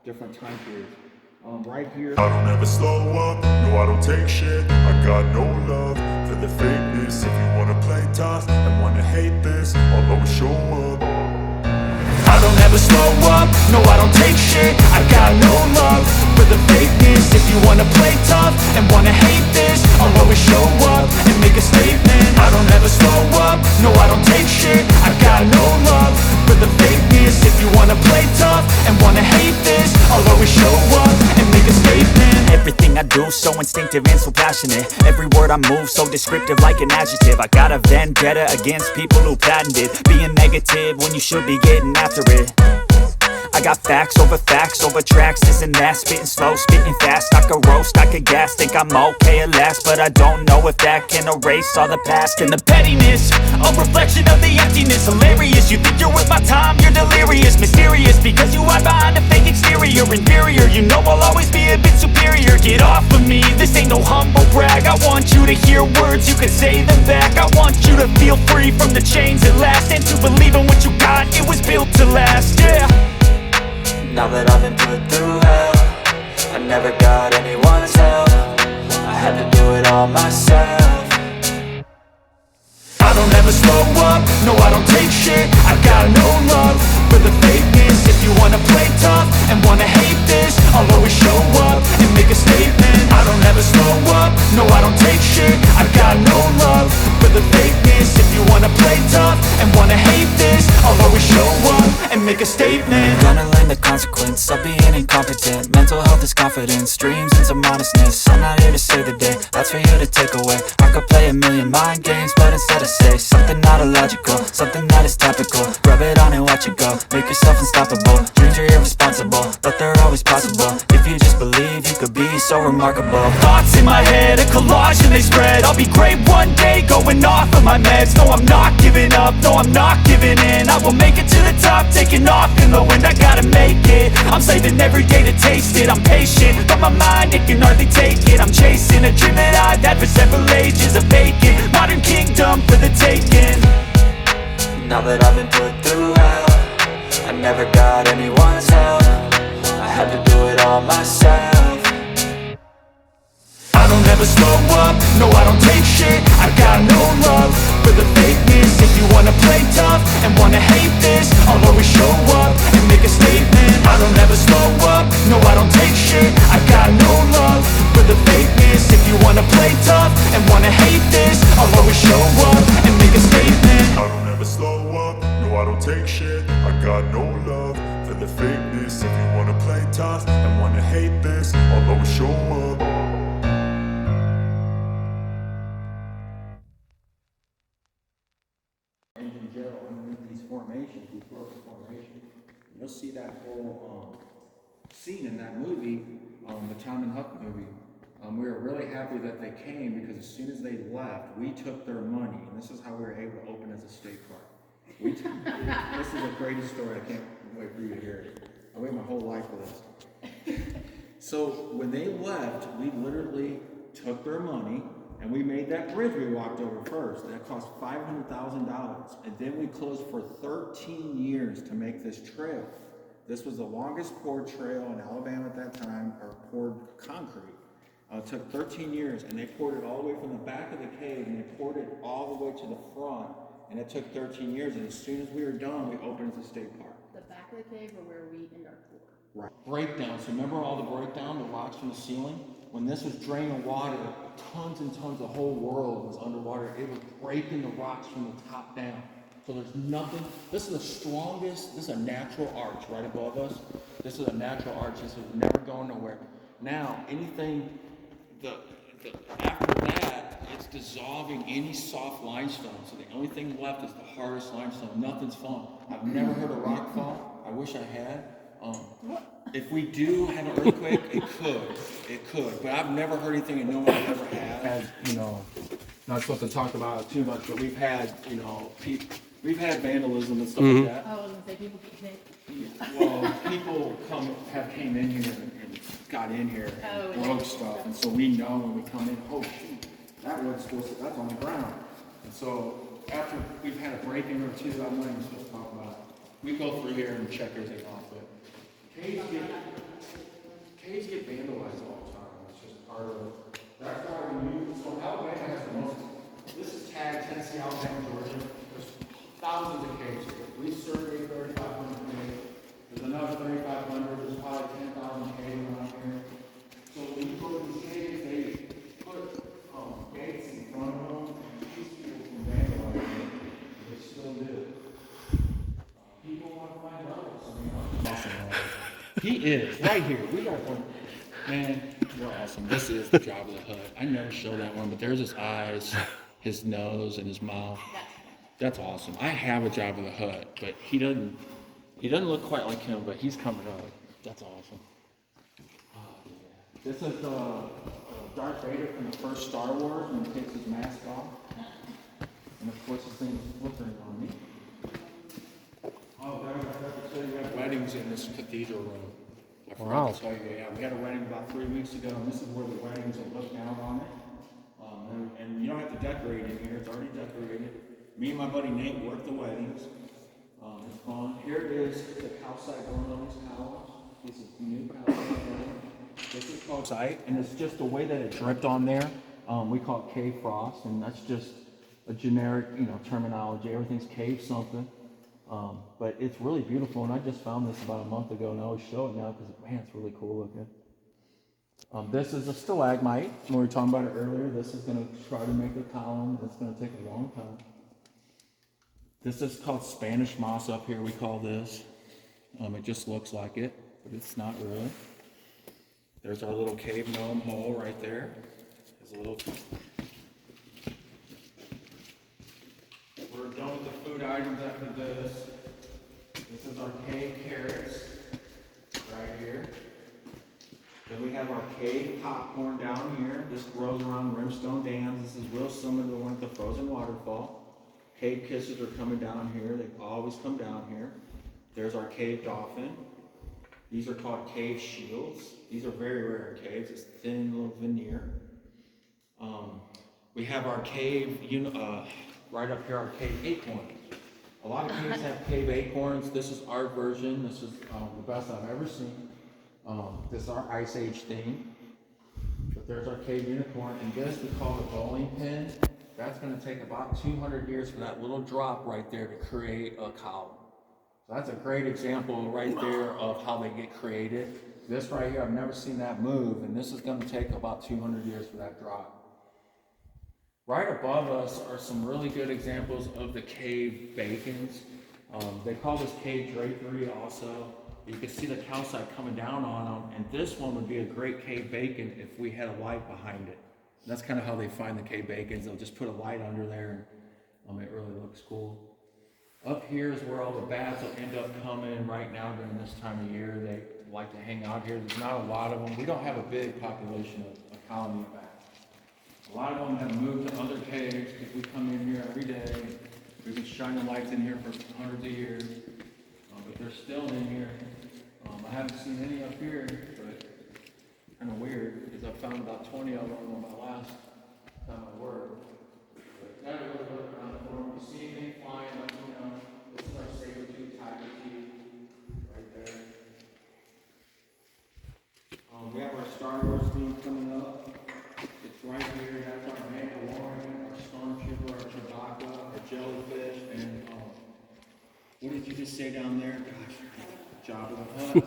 different time periods. Right here. I don't ever slow up, no I don't take shit. I got no love for the fakeness. If you wanna play tough and wanna hate this, I'll always show up. I don't ever slow up, no I don't take shit. I got no love for the fakeness. If you wanna play tough and wanna hate this, I'll always show up and make a statement. I don't ever slow up, no I don't take shit. I got no love for the fakeness. If you wanna play tough and wanna hate this, I'll always show up and make a statement. Everything I do so instinctive and so passionate. Every word I move so descriptive like an adjective. I got a vendetta against people who patented being negative when you should be getting after it. I got facts over tracks, this and that. Spitting slow, spitting fast, I could roast, I could gas. Think I'm okay at last, but I don't know if that can erase all the past. And the pettiness, a reflection of the emptiness. Hilarious, you think you're worth my time, you're delirious. Mysterious, because you hide behind a fake exterior. Inferior, you know I'll always be a bit superior. Get off of me, this ain't no humble brag. I want you to hear words, you can say them back. I want you to feel free from the chains at last, and to believe in what you got, it was built to last, yeah. Now that I've been put through hell, I never got anyone's help. I had to do it all myself. I never slow up, no I don't take shit. I got no love for the fakeness. If you wanna play tough and wanna hate this, I'll always show up and make a statement. I don't ever slow up, no I don't take shit. I got no love for the fakeness. If you wanna play tough and wanna hate this, I'll always show up and make a statement. Gonna learn the consequence of being incompetent. Mental health is confidence, dreams into modestness. I'm not here to save the day, that's for you to take away. I could play a million mind games, but instead I say something not illogical, something that is topical. Rub it on and watch it go, make yourself unstoppable. Dreams are irresponsible, but they're always possible. If you just believe, you could be so remarkable. Thoughts in my head, a collage and they spread. I'll be great one day, going off of my meds. No, I'm not giving up, no, I'm not giving in. I will make it to the top, taking off in the wind. I gotta make it, I'm saving every day to taste it. I'm patient, but my mind, it can hardly take it. I'm chasing a dream that I've had for several ages. A vacant, modern kingdom for the taking. Now that I've been put through hell, I never got anyone's help. I had to do it all myself. I don't ever slow up, no I don't take shit. I got no love for the fakeness. If you wanna play tough and wanna hate this, I'll always show up and make a statement. I don't ever slow up, no I don't take shit. I got no love for the fakeness. If you wanna play tough and wanna hate this, I'll always show up and make a statement. I don't ever slow up, no I don't take shit. I got no love for the fakeness. If you wanna play tough and wanna hate this, I'll always show up. Engine Joe, underneath these formations, these broken formations, you'll see that whole scene in that movie, the Tom and Huck movie. We were really happy that they came because as soon as they left, we took their money, and this is how we were able to open as a state park. This is the greatest story. I can't wait for you to hear it. I waited my whole life for this. So when they left, we literally took their money and we made that bridge we walked over first. That cost $500,000. And then we closed for 13 years to make this trail. This was the longest poured trail in Alabama at that time, or poured concrete. It took 13 years, and they poured it all the way from the back of the cave, and they poured it all the way to the front, and it took 13 years, and as soon as we were done, we opened as a state park. The back of the cave or where we end our tour? Right. Breakdown. So remember all the breakdown, the rocks from the ceiling? When this was draining water, tons and tons, the whole world was underwater. It was breaking the rocks from the top down. So there's nothing. This is the strongest, this is a natural arch right above us. This is a natural arch. This is never going nowhere. Now, anything, after that, it's dissolving any soft limestone. So the only thing left is the hardest limestone. Nothing's falling. I've never heard a rock fall. I wish I had. If we do have an earthquake, it could, but I've never heard anything and no one ever has. You know, not supposed to talk about it too much, but we've had, you know, we've had vandalism and stuff like that. Oh, I was gonna say people get hit. Well, people came in here and got in here and broke stuff, and so we know when we come in, oh shoot, that wood's that's on the ground. And so after we've had a break-in or two, I'm not even supposed to talk about it. We go through here and check everything off, but caves get vandalized all the time. It's just part of it. That's why so Alabama has the most. This is tagged Tennessee, Alabama, Georgia. There's thousands of caves here. We surveyed 3,500 caves. There's another 3,500. There's probably 10,000 caves around here. So when you go to these caves, they put gates in front of them and keep people from vandalizing them. They still do. People want to find others. He is right here. We got one. Man, we're awesome. This is the job of the Hutt. I never show that one, but there's his eyes, his nose, and his mouth. That's awesome. I have a job of the Hutt, but he doesn't look quite like him, but he's coming up. That's awesome. This is Darth Vader from the first Star Wars when he takes his mask off. And of course his thing is flickering on me. Oh, I forgot to tell you, we have weddings in this cathedral room. I forgot to tell you, yeah, we had a wedding about 3 weeks ago, and this is where the weddings are looked down on it. And you don't have to decorate in here, it's already decorated. Me and my buddy Nate work the weddings. It's fun. Here it is, the calcite going on these columns. This is new calcite going. This is called site, and it's just the way that it dripped on there. We call it cave frost, and that's just a generic, terminology. Everything's cave something. But it's really beautiful, and I just found this about a month ago, and I always show it now because, man, it's really cool looking. This is a stalagmite. When we were talking about it earlier, this is going to try to make a column. It's going to take a long time. This is called Spanish moss up here, we call this. It just looks like it, but it's not really. There's our little cave gnome hole right there. There's a little... We're done with the food items after this. This is our cave carrots right here. Then we have our cave popcorn down here. This grows around rimstone dams. This is real similar to the one at the frozen waterfall. Cave kisses are coming down here. They always come down here. There's our cave dolphin. These are called cave shields. These are very rare in caves. It's thin little veneer. We have our cave, right up here, our cave acorns. A lot of caves have cave acorns. This is our version. This is the best I've ever seen. This is our Ice Age theme. But there's our cave unicorn, and this we call the bowling pin. That's going to take about 200 years for that little drop right there to create a column. So that's a great example right there of how they get created. This right here, I've never seen that move, and this is going to take about 200 years for that drop. Right above us are some really good examples of the cave bacons. They call this cave drapery also. You can see the calcite coming down on them, and this one would be a great cave bacon if we had a light behind it. And that's kind of how they find the cave bacons. They'll just put a light under there, and it really looks cool. Up here is where all the bats will end up coming right now during this time of year. They like to hang out here. There's not a lot of them. We don't have a big population of a colony of bats. A lot of them have moved to other caves because we come in here every day. We've been shining lights in here for hundreds of years, but they're still in here. I haven't seen any up here, but kind of weird because I found about 20 of them on my last time I worked. But gotta really look around the corner. If you see anything flying, let me know. This is our saber-tooth tiger teeth right there. We have our Star Wars theme coming up. It's right here. That's our Mandalorian, our Stormtrooper, our Chewbacca, our jellyfish, and what did you just say down there? Gosh, Jabba the Hutt.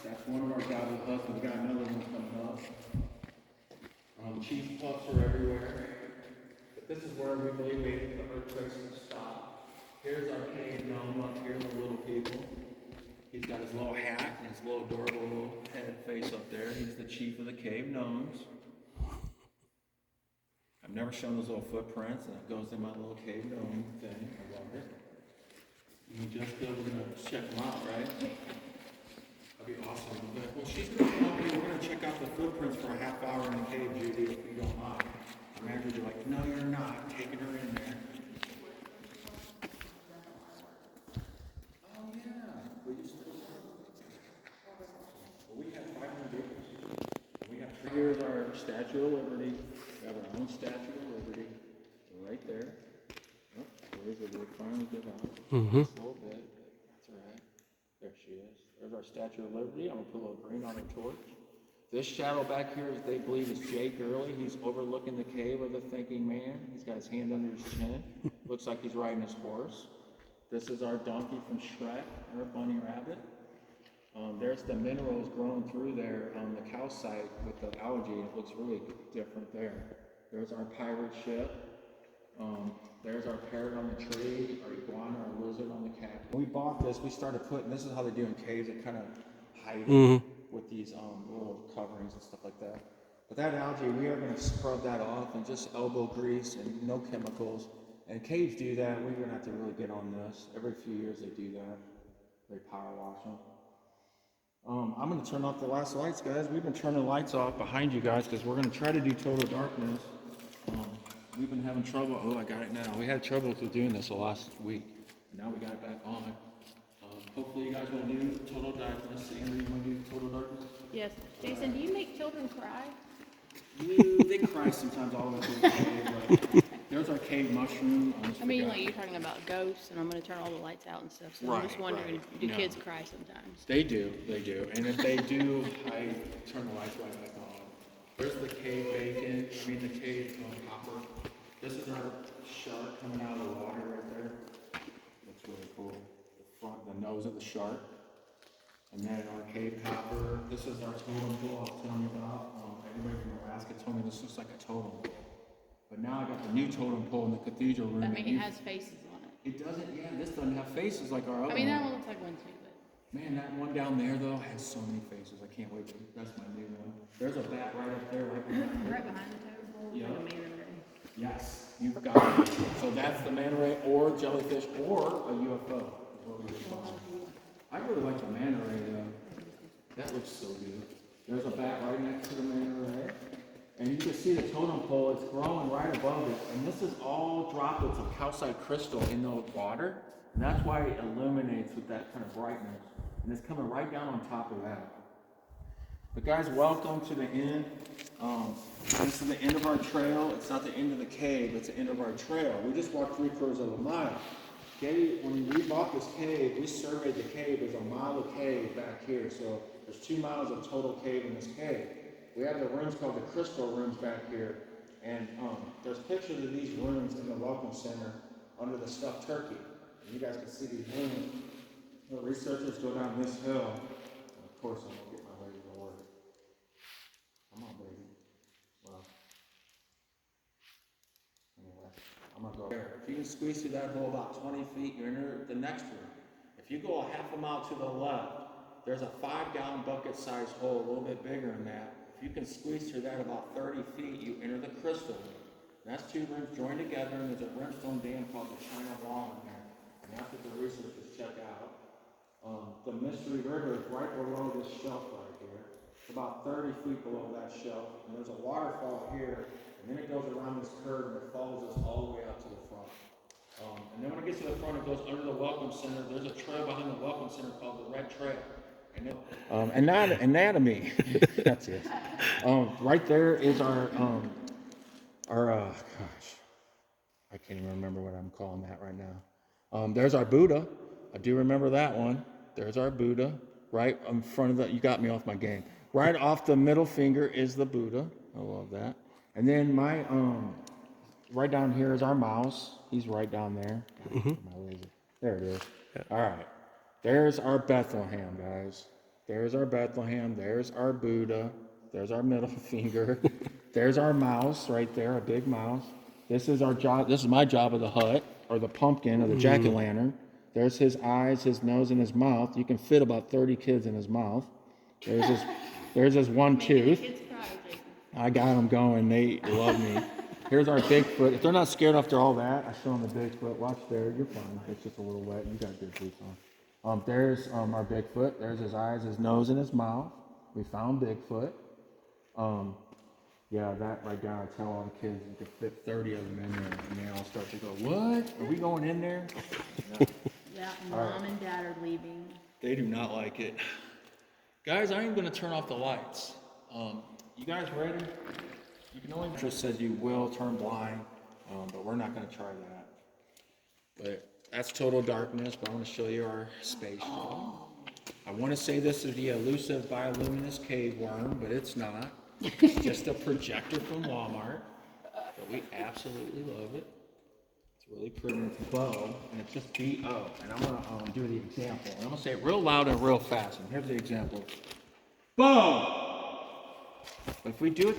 That's one of our Jabba the Hutts. We've got another one coming up. Chief puffs are everywhere. But this is where we believe the earthquakes will stop. Here's our cave gnome up here, the little people. He's got his little hat and his little adorable little head face up there. He's the chief of the cave gnomes. I've never shown those little footprints, and it goes in my little cave gnome thing. I love it. You and Jessica, we're going to check them out, right? That'd be awesome. But, well, she's going to help me. We're going to check out the footprints for a half hour in the cave, Judy, if you don't mind. The manager's like, no, you're not. Taking her in there. Oh, yeah. We used to. Well, we have 500 acres. Here's our Statue of Liberty. We have our own Statue of Liberty. Right there. Oh, there's a little finally give out. Just a little bit. That's all right. There she is. There's our Statue of Liberty. I'm going to put a little green on her torch. This shadow back here, they believe, is Jake Early. He's overlooking the cave of the thinking man. He's got his hand under his chin. Looks like he's riding his horse. This is our donkey from Shrek, our bunny rabbit. There's the minerals growing through there on the calcite with the algae. It looks really different there. There's our pirate ship. There's our parrot on the tree, our iguana, our lizard on the cat. When we bought this, we started putting, this is how they do in caves, they kind of hide it with these little coverings and stuff like that. But that algae, we are going to scrub that off and just elbow grease and no chemicals. And caves do that. We're going to have to really get on this. Every few years they do that. They power wash them. I'm going to turn off the last lights, guys. We've been turning the lights off behind you guys because we're going to try to do total darkness. We've been having trouble. Oh, I got it now. We had trouble with doing this the last week. Now we got it back on. Hopefully you guys will do total darkness. Andrew, you want to do total darkness? Yes. Jason, do you make children cry? They cry sometimes all the way through the cave. But there's our cave mushroom. I mean, like you're talking about ghosts, and I'm going to turn all the lights out and stuff. So I'm just wondering, do kids cry sometimes? They do. And if they do, I turn the lights right back on. There's the cave bacon. The cave copper. This is our shark coming out of the water right there. That's really cool. The nose of the shark. And then our cave hopper. This is our totem pole I was telling you about. Everybody from Alaska told me this looks like a totem pole. But now I got the new totem pole in the cathedral room. I mean, it has faces on it. It doesn't, yeah, this doesn't have faces like our other I mean, that one. one looks like one too, but. Man, that one down there though has so many faces. I can't wait to, that's my new one. There's a bat right up there, right behind it. Right behind the totem pole, Yeah. the manta ray. Yes, you've got it. So that's the manta ray or jellyfish or a UFO is what we would call it. I really like the manta ray though. That looks so good. There's a bat right next to the manta ray. And you can see the totem pole, it's growing right above it. And this is all droplets of calcite crystal in the water. And that's why it illuminates with that kind of brightness. And it's coming right down on top of that. But guys, welcome to the end. This is the end of our trail. It's not the end of the cave, it's the end of our trail. We just walked 3/4 of a mile. Okay, when we bought this cave, we surveyed the cave. There's a mile of cave back here. So there's 2 miles of total cave in this cave. We have the rooms called the crystal rooms back here. And there's pictures of these rooms in the Welcome Center under the stuffed turkey. And you guys can see these rooms. The researchers go down this hill. And of course, I'm going to get my lady to work. Come on, baby. Well, anyway, I'm going to go there. If you can squeeze through that hole about 20 feet, you enter the next room. If you go a half a mile to the left, there's a 5-gallon bucket-sized hole, a little bit bigger than that. If you can squeeze through that about 30 feet, you enter the crystal room. That's 2 rooms joined together, and there's a brimstone dam called the China Wall in there. And that's what the researchers check out. The Mystery River is right below this shelf right here. It's about 30 feet below that shelf. And there's a waterfall here, and then it goes around this curve and it follows us all the way out to the front. And then when it gets to the front, it goes under the Welcome Center. There's a trail behind the Welcome Center called the Red Trail. Anatomy. That's it. Right there is our gosh, I can't even remember what I'm calling that right now. There's our Buddha. I do remember that one. There's our Buddha. Right in front of the, you got me off my game. Right off the middle finger is the Buddha. I love that. And then my, right down here is our mouse. He's right down there. There it is. Yeah. All right. There's our Bethlehem, guys. There's our Bethlehem. There's our Buddha. There's our middle finger. There's our mouse right there, a big mouse. This is our job. This is my job of the hut, or the pumpkin, or the jack-o'-lantern. There's his eyes, his nose, and his mouth. You can fit about 30 kids in his mouth. There's his one tooth. I got them going. They love me. Here's our Bigfoot. If they're not scared after all that, I show them the Bigfoot. Watch there. You're fine. It's just a little wet. You got good boots on. There's our Bigfoot. There's his eyes, his nose, and his mouth. We found Bigfoot. Yeah, that right there, I tell all the kids you can fit 30 of them in there, and they all start to go, what? Are we going in there? No. Yeah, Mom and Dad are leaving. They do not like it. Guys, I am going to turn off the lights. You guys ready? You can only just says you will turn blind, but we're not going to try that. But that's total darkness, but I want to show you our space shuttle. I want to say this is the elusive bioluminescent cave worm, but it's not. It's just a projector from Walmart, but we absolutely love it. It's really pretty. It's Bo, and it's just B-O. And I'm going to do the example. And I'm going to say it real loud and real fast. And here's the example. Bo! But if we do it